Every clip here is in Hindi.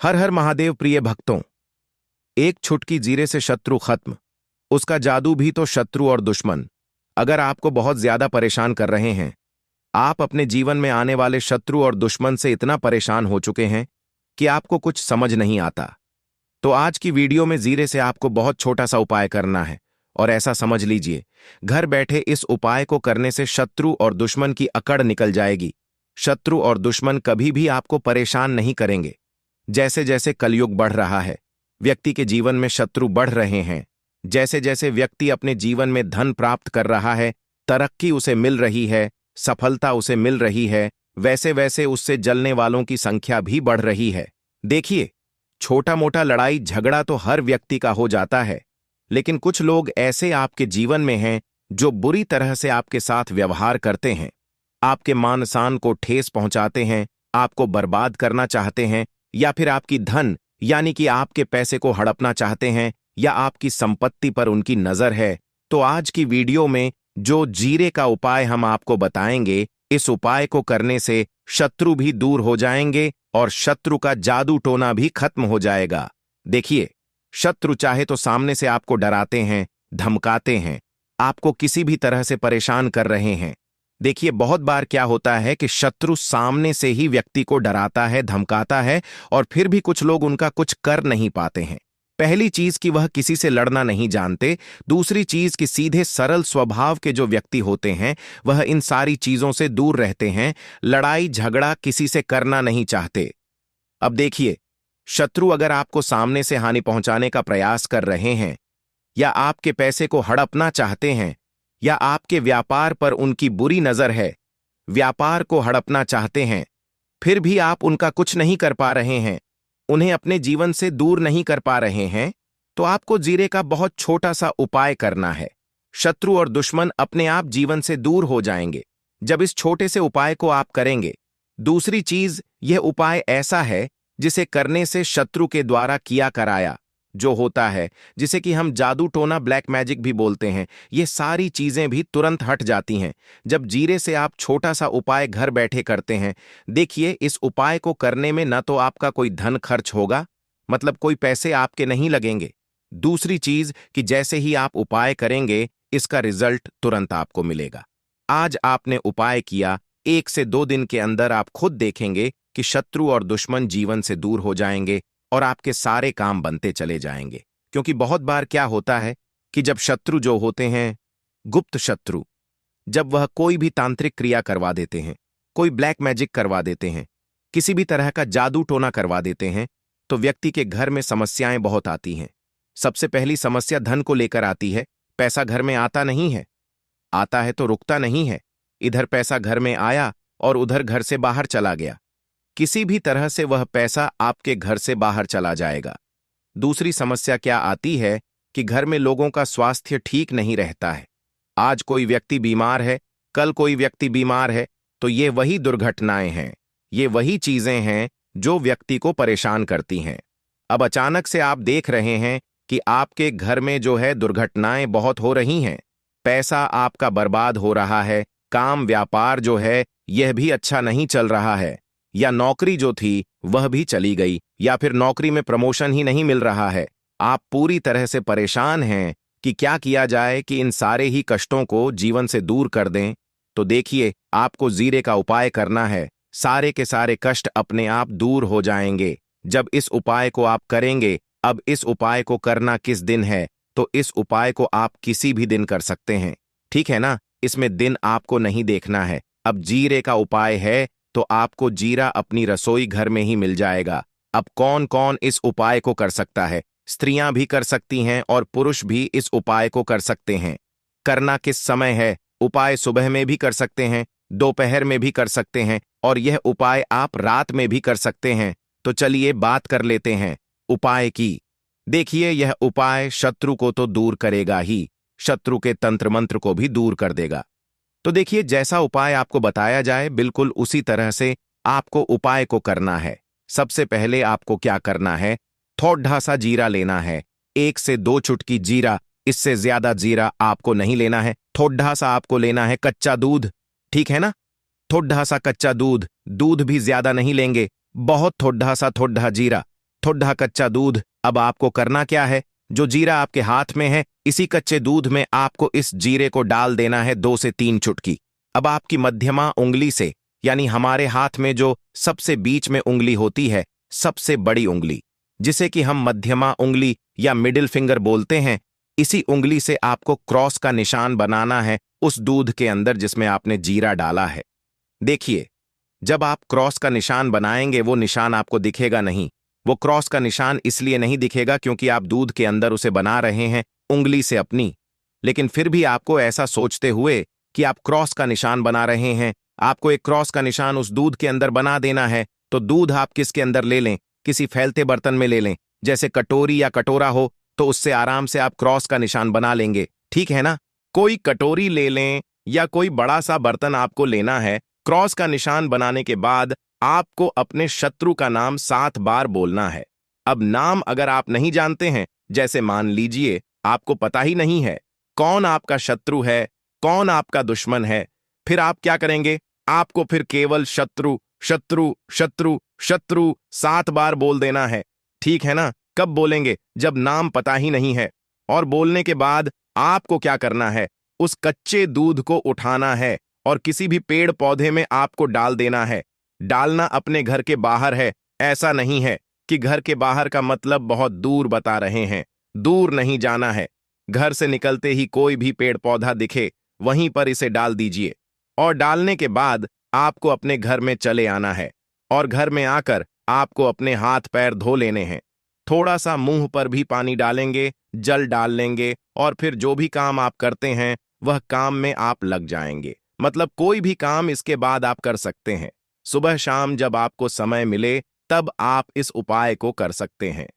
हर हर महादेव प्रिय भक्तों। एक छुटकी जीरे से शत्रु खत्म। उसका जादू भी तो शत्रु और दुश्मन। अगर आपको बहुत ज्यादा परेशान कर रहे हैं, आप अपने जीवन में आने वाले शत्रु और दुश्मन से इतना परेशान हो चुके हैं कि आपको कुछ समझ नहीं आता, तो आज की वीडियो में जीरे से आपको बहुत छोटा सा उपाय करना है। और ऐसा समझ लीजिए, घर बैठे इस उपाय को करने से शत्रु और दुश्मन की अकड़ निकल जाएगी। शत्रु और दुश्मन कभी भी आपको परेशान नहीं करेंगे। जैसे जैसे कलयुग बढ़ रहा है, व्यक्ति के जीवन में शत्रु बढ़ रहे हैं। जैसे जैसे व्यक्ति अपने जीवन में धन प्राप्त कर रहा है, तरक्की उसे मिल रही है, सफलता उसे मिल रही है, वैसे वैसे उससे जलने वालों की संख्या भी बढ़ रही है। देखिए, छोटा मोटा लड़ाई झगड़ा तो हर व्यक्ति का हो जाता है, लेकिन कुछ लोग ऐसे आपके जीवन में हैं जो बुरी तरह से आपके साथ व्यवहार करते हैं, आपके मान सम्मान को ठेस पहुंचाते हैं, आपको बर्बाद करना चाहते हैं, या फिर आपकी धन यानी कि आपके पैसे को हड़पना चाहते हैं, या आपकी संपत्ति पर उनकी नजर है। तो आज की वीडियो में जो जीरे का उपाय हम आपको बताएंगे, इस उपाय को करने से शत्रु भी दूर हो जाएंगे और शत्रु का जादू टोना भी खत्म हो जाएगा। देखिए, शत्रु चाहे तो सामने से आपको डराते हैं, धमकाते हैं, आपको किसी भी तरह से परेशान कर रहे हैं। देखिए, बहुत बार क्या होता है कि शत्रु सामने से ही व्यक्ति को डराता है, धमकाता है, और फिर भी कुछ लोग उनका कुछ कर नहीं पाते हैं। पहली चीज कि वह किसी से लड़ना नहीं जानते। दूसरी चीज कि सीधे सरल स्वभाव के जो व्यक्ति होते हैं, वह इन सारी चीजों से दूर रहते हैं, लड़ाई झगड़ा किसी से करना नहीं चाहते। अब देखिए, शत्रु अगर आपको सामने से हानि पहुंचाने का प्रयास कर रहे हैं, या आपके पैसे को हड़पना चाहते हैं, या आपके व्यापार पर उनकी बुरी नजर है, व्यापार को हड़पना चाहते हैं, फिर भी आप उनका कुछ नहीं कर पा रहे हैं, उन्हें अपने जीवन से दूर नहीं कर पा रहे हैं, तो आपको जीरे का बहुत छोटा सा उपाय करना है। शत्रु और दुश्मन अपने आप जीवन से दूर हो जाएंगे जब इस छोटे से उपाय को आप करेंगे। दूसरी चीज, यह उपाय ऐसा है जिसे करने से शत्रु के द्वारा किया कराया जो होता है, जिसे कि हम जादू टोना ब्लैक मैजिक भी बोलते हैं, ये सारी चीजें भी तुरंत हट जाती हैं जब जीरे से आप छोटा सा उपाय घर बैठे करते हैं। देखिए, इस उपाय को करने में न तो आपका कोई धन खर्च होगा, मतलब कोई पैसे आपके नहीं लगेंगे। दूसरी चीज कि जैसे ही आप उपाय करेंगे, इसका रिजल्ट तुरंत आपको मिलेगा। आज आपने उपाय किया, 1 से 2 दिन के अंदर आप खुद देखेंगे कि शत्रु और दुश्मन जीवन से दूर हो जाएंगे और आपके सारे काम बनते चले जाएंगे। क्योंकि बहुत बार क्या होता है कि जब शत्रु जो होते हैं, गुप्त शत्रु, जब वह कोई भी तांत्रिक क्रिया करवा देते हैं, कोई ब्लैक मैजिक करवा देते हैं, किसी भी तरह का जादू टोना करवा देते हैं, तो व्यक्ति के घर में समस्याएं बहुत आती हैं। सबसे पहली समस्या धन को लेकर आती है। पैसा घर में आता नहीं है, आता है तो रुकता नहीं है। इधर पैसा घर में आया और उधर घर से बाहर चला गया। किसी भी तरह से वह पैसा आपके घर से बाहर चला जाएगा। दूसरी समस्या क्या आती है कि घर में लोगों का स्वास्थ्य ठीक नहीं रहता है। आज कोई व्यक्ति बीमार है, कल कोई व्यक्ति बीमार है, तो ये वही दुर्घटनाएं हैं, ये वही चीजें हैं जो व्यक्ति को परेशान करती हैं। अब अचानक से आप देख रहे हैं कि आपके घर में जो है दुर्घटनाएं बहुत हो रही हैं, पैसा आपका बर्बाद हो रहा है, काम व्यापार जो है यह भी अच्छा नहीं चल रहा है, या नौकरी जो थी वह भी चली गई, या फिर नौकरी में प्रमोशन ही नहीं मिल रहा है। आप पूरी तरह से परेशान हैं कि क्या किया जाए कि इन सारे ही कष्टों को जीवन से दूर कर दें। तो देखिए, आपको जीरे का उपाय करना है, सारे के सारे कष्ट अपने आप दूर हो जाएंगे जब इस उपाय को आप करेंगे। अब इस उपाय को करना किस दिन है, तो इस उपाय को आप किसी भी दिन कर सकते हैं, ठीक है ना। इसमें दिन आपको नहीं देखना है। अब जीरे का उपाय है तो आपको जीरा अपनी रसोई घर में ही मिल जाएगा। अब कौन कौन इस उपाय को कर सकता है? स्त्रियां भी कर सकती हैं और पुरुष भी इस उपाय को कर सकते हैं। करना किस समय है? उपाय सुबह में भी कर सकते हैं, दोपहर में भी कर सकते हैं, और यह उपाय आप रात में भी कर सकते हैं। तो चलिए बात कर लेते हैं उपाय की। देखिए, यह उपाय शत्रु को तो दूर करेगा ही, शत्रु के तंत्र मंत्र को भी दूर कर देगा। तो देखिए, जैसा उपाय आपको बताया जाए बिल्कुल उसी तरह से आपको उपाय को करना है। सबसे पहले आपको क्या करना है, थोड़ा सा जीरा लेना है, 1 से 2 चुटकी जीरा, इससे ज्यादा जीरा आपको नहीं लेना है। थोड़ा सा आपको लेना है कच्चा दूध, ठीक है ना, थोड़ा सा कच्चा दूध, दूध भी ज्यादा नहीं लेंगे, बहुत थोड़ा सा, थोड़ा जीरा। थोड़ा कच्चा दूध। अब आपको करना क्या है, जो जीरा आपके हाथ में है इसी कच्चे दूध में आपको इस जीरे को डाल देना है 2 से 3 चुटकी। अब आपकी मध्यमा उंगली से, यानी हमारे हाथ में जो सबसे बीच में उंगली होती है, सबसे बड़ी उंगली जिसे कि हम मध्यमा उंगली या मिडिल फिंगर बोलते हैं, इसी उंगली से आपको क्रॉस का निशान बनाना है उस दूध के अंदर जिसमें आपने जीरा डाला है। देखिए, जब आप क्रॉस का निशान बनाएंगे वो निशान आपको दिखेगा नहीं। वो क्रॉस का निशान इसलिए नहीं दिखेगा क्योंकि आप दूध के अंदर उसे बना रहे हैं उंगली से अपनी। लेकिन फिर भी आपको ऐसा सोचते हुए कि आप क्रॉस का निशान बना रहे हैं, आपको एक क्रॉस का निशान उस दूध के अंदर बना देना है। तो दूध आप किसके अंदर ले लें, किसी फैलते बर्तन में ले लें, जैसे कटोरी या कटोरा हो, तो उससे आराम से आप क्रॉस का निशान बना लेंगे। ठीक है ना? कोई कटोरी ले लें या कोई बड़ा सा बर्तन आपको लेना है। क्रॉस का निशान बनाने के बाद आपको अपने शत्रु का नाम 7 बार बोलना है। अब नाम अगर आप नहीं जानते हैं, जैसे मान लीजिए आपको पता ही नहीं है कौन आपका शत्रु है, कौन आपका दुश्मन है, फिर आप क्या करेंगे? आपको फिर केवल शत्रु शत्रु शत्रु शत्रु 7 बार बोल देना है। ठीक है ना? कब बोलेंगे? जब नाम पता ही नहीं है। और बोलने के बाद आपको क्या करना है? उस कच्चे दूध को उठाना है और किसी भी पेड़ पौधे में आपको डाल देना है। डालना अपने घर के बाहर है, ऐसा नहीं है कि घर के बाहर का मतलब बहुत दूर बता रहे हैं। दूर नहीं जाना है। घर से निकलते ही कोई भी पेड़ पौधा दिखे वहीं पर इसे डाल दीजिए। और डालने के बाद आपको अपने घर में चले आना है और घर में आकर आपको अपने हाथ पैर धो लेने हैं। थोड़ा सा मुंह पर भी पानी डालेंगे, जल डाल लेंगे और फिर जो भी काम आप करते हैं वह काम में आप लग जाएंगे। मतलब कोई भी काम इसके बाद आप कर सकते हैं। सुबह शाम जब आपको समय मिले तब आप इस उपाय को कर सकते हैं।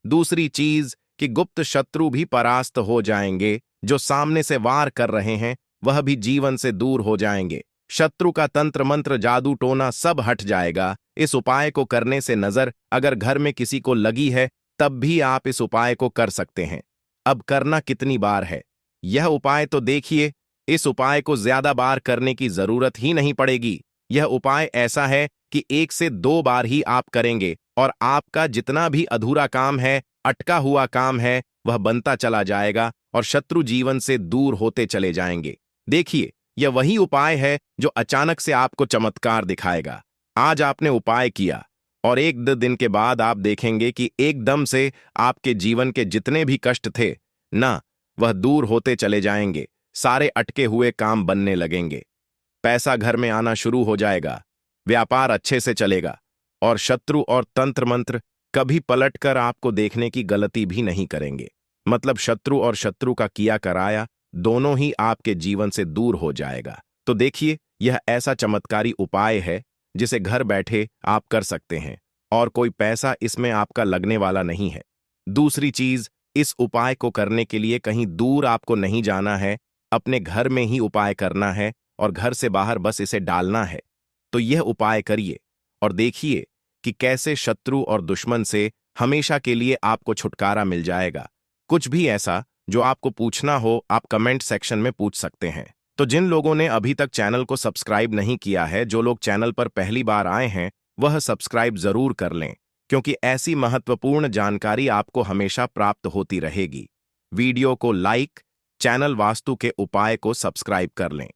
दूसरी चीज कि गुप्त शत्रु भी परास्त हो जाएंगे, जो सामने से वार कर रहे हैं वह भी जीवन से दूर हो जाएंगे। शत्रु का तंत्र मंत्र जादू टोना सब हट जाएगा। इस उपाय को करने से नजर अगर घर में किसी को लगी है तब भी आप इस उपाय को कर सकते हैं। अब करना कितनी बार है यह उपाय तो देखिए। इस उपाय को ज्यादा बार करने की जरूरत ही नहीं पड़ेगी। यह उपाय ऐसा है कि 1 से 2 बार ही आप करेंगे और आपका जितना भी अधूरा काम है, अटका हुआ काम है, वह बनता चला जाएगा और शत्रु जीवन से दूर होते चले जाएंगे। देखिए, यह वही उपाय है जो अचानक से आपको चमत्कार दिखाएगा। आज आपने उपाय किया और 1-2 दिन के बाद आप देखेंगे कि एकदम से आपके जीवन के जितने भी कष्ट थे ना, वह दूर होते चले जाएंगे। सारे अटके हुए काम बनने लगेंगे। पैसा घर में आना शुरू हो जाएगा, व्यापार अच्छे से चलेगा और शत्रु और तंत्र मंत्र कभी पलटकर आपको देखने की गलती भी नहीं करेंगे। मतलब शत्रु और शत्रु का किया कराया दोनों ही आपके जीवन से दूर हो जाएगा। तो देखिए, यह ऐसा चमत्कारी उपाय है जिसे घर बैठे आप कर सकते हैं और कोई पैसा इसमें आपका लगने वाला नहीं है। दूसरी चीज, इस उपाय को करने के लिए कहीं दूर आपको नहीं जाना है, अपने घर में ही उपाय करना है और घर से बाहर बस इसे डालना है। तो यह उपाय करिए और देखिए कि कैसे शत्रु और दुश्मन से हमेशा के लिए आपको छुटकारा मिल जाएगा। कुछ भी ऐसा जो आपको पूछना हो आप कमेंट सेक्शन में पूछ सकते हैं। तो जिन लोगों ने अभी तक चैनल को सब्सक्राइब नहीं किया है, जो लोग चैनल पर पहली बार आए हैं, वह सब्सक्राइब जरूर कर लें, क्योंकि ऐसी महत्वपूर्ण जानकारी आपको हमेशा प्राप्त होती रहेगी। वीडियो को लाइक, चैनल वास्तु के उपाय को सब्सक्राइब कर लें।